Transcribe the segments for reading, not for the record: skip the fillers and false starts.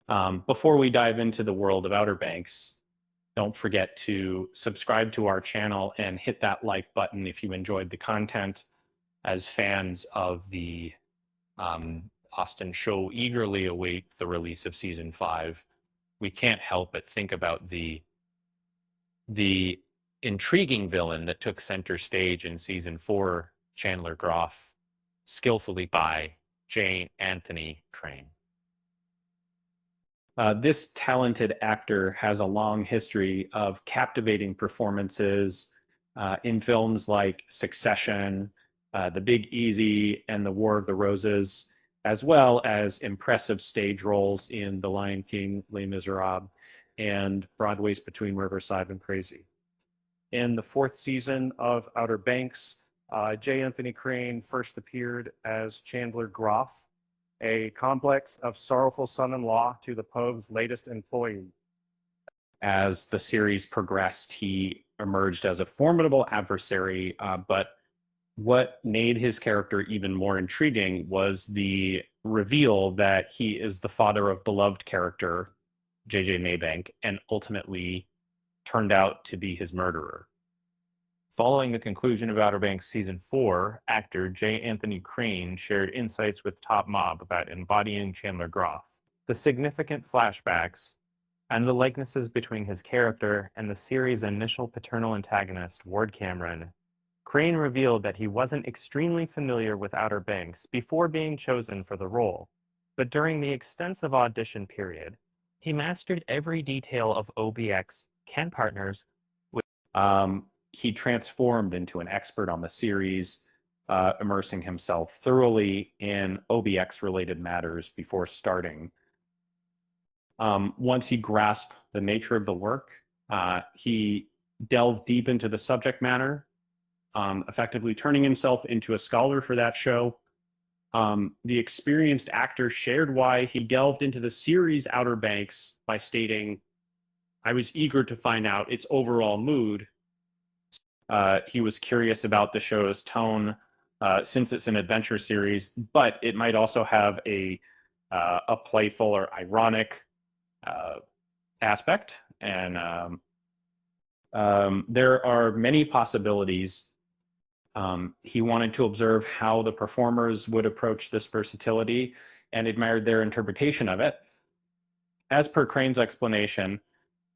Before we dive into the world of Outer Banks, don't forget to subscribe to our channel and hit that like button if you enjoyed the content. As fans of the Austen show eagerly await the release of season 5, we can't help but think about the intriguing villain that took center stage in season 4, Chandler Groff, skillfully by J. Anthony Crane. This talented actor has a long history of captivating performances in films like Succession, The Big Easy, and The War of the Roses, as well as impressive stage roles in The Lion King, Les Miserables, and Broadway's Between Riverside and Crazy. In the 4th season of Outer Banks, J. Anthony Crane first appeared as Chandler Groff, a complex of sorrowful son-in-law to the Pogue's latest employee. As the series progressed, he emerged as a formidable adversary, but what made his character even more intriguing was the reveal that he is the father of beloved character J.J. Maybank, and ultimately turned out to be his murderer. Following the conclusion of Outer Banks Season 4, actor J. Anthony Crane shared insights with Top Mob about embodying Chandler Groff. The significant flashbacks and the likenesses between his character and the series' initial paternal antagonist, Ward Cameron, Crane revealed that he wasn't extremely familiar with Outer Banks before being chosen for the role, but during the extensive audition period, he mastered every detail of OBX, Can Partners, with he transformed into an expert on the series, immersing himself thoroughly in OBX-related matters before starting. Once he grasped the nature of the work, he delved deep into the subject matter, effectively turning himself into a scholar for that show. The experienced actor shared why he delved into the series Outer Banks by stating, "I was eager to find out its overall mood." He was curious about the show's tone, since it's an adventure series, but it might also have a playful or ironic aspect. And there are many possibilities. He wanted to observe how the performers would approach this versatility and admired their interpretation of it. As per Crane's explanation,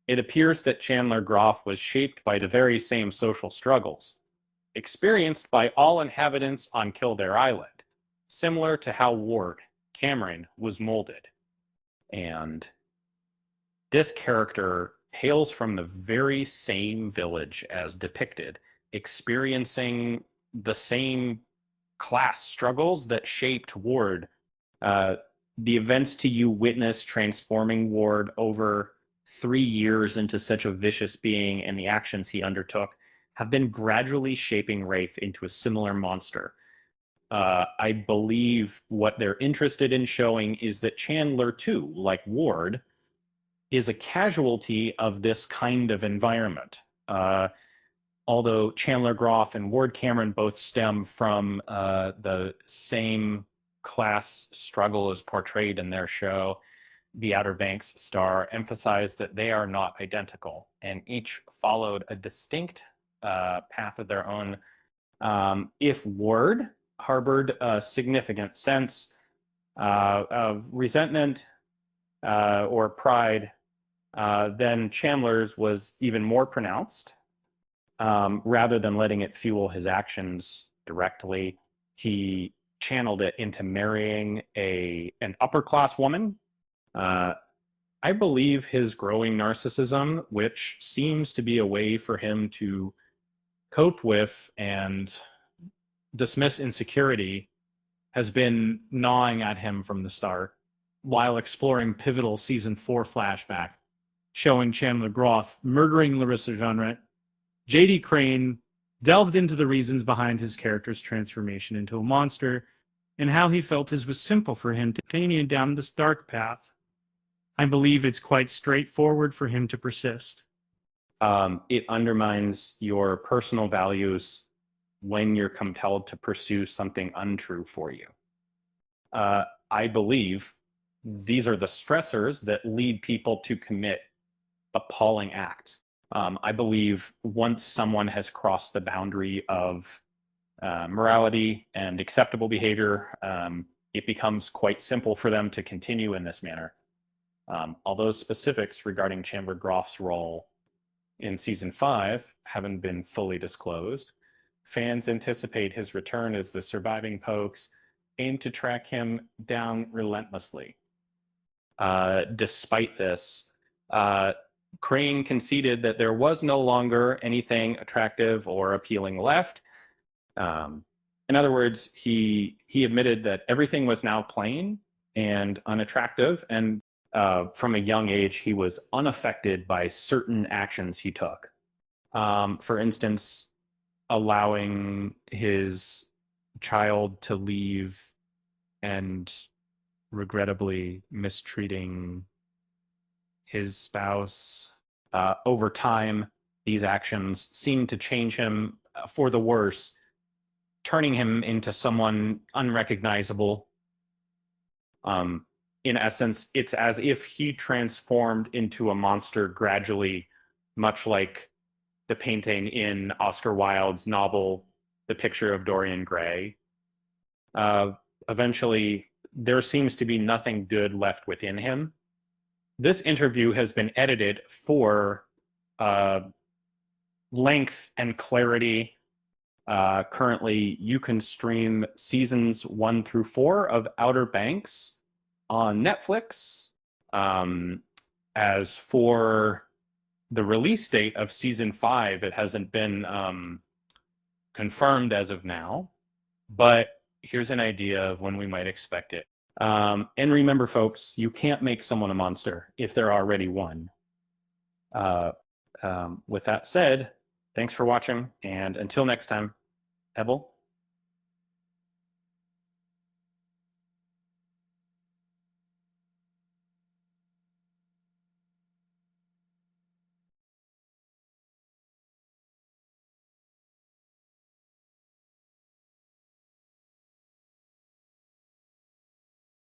it appears that Chandler Groff was shaped by the very same social struggles experienced by all inhabitants on Kildare Island, similar to how Ward Cameron was molded. And this character hails from the very same village as depicted, experiencing the same class struggles that shaped Ward. The events to you witness transforming Ward over 3 years into such a vicious being, and the actions he undertook have been gradually shaping Rafe into a similar monster. I believe what they're interested in showing is that Chandler, too, like Ward, is a casualty of this kind of environment. Although Chandler Groff and Ward Cameron both stem from the same class struggle as portrayed in their show, the Outer Banks star emphasized that they are not identical, and each followed a distinct path of their own. If Ward harbored a significant sense of resentment or pride, then Chandler's was even more pronounced. Rather than letting it fuel his actions directly, he channeled it into marrying an upper-class woman. I believe his growing narcissism, which seems to be a way for him to cope with and dismiss insecurity, has been gnawing at him from the start, while exploring pivotal season 4 flashback, showing Chandler Groff murdering Larissa Jeanneret. J.D. Crane delved into the reasons behind his character's transformation into a monster, and how he felt it was simple for him to continue down this dark path. I believe it's quite straightforward for him to persist. It undermines your personal values when you're compelled to pursue something untrue for you. I believe these are the stressors that lead people to commit appalling acts. I believe once someone has crossed the boundary of morality and acceptable behavior, it becomes quite simple for them to continue in this manner. Although specifics regarding Chandler Groff's role in season 5 haven't been fully disclosed, fans anticipate his return as the surviving Pokes aim to track him down relentlessly. Despite this, Crane conceded that there was no longer anything attractive or appealing left. In other words, he admitted that everything was now plain and unattractive, and from a young age, he was unaffected by certain actions he took. For instance, allowing his child to leave and regrettably mistreating his spouse. Over time, these actions seemed to change him for the worse, turning him into someone unrecognizable. In essence, it's as if he transformed into a monster gradually, much like the painting in Oscar Wilde's novel, The Picture of Dorian Gray. Eventually, there seems to be nothing good left within him. This interview has been edited for length and clarity. Currently, you can stream seasons 1 through 4 of Outer Banks on Netflix. As for the release date of season 5, it hasn't been confirmed as of now, but here's an idea of when we might expect it. And remember, folks, you can't make someone a monster if they're already one. With that said, thanks for watching, and until next time, Ebel.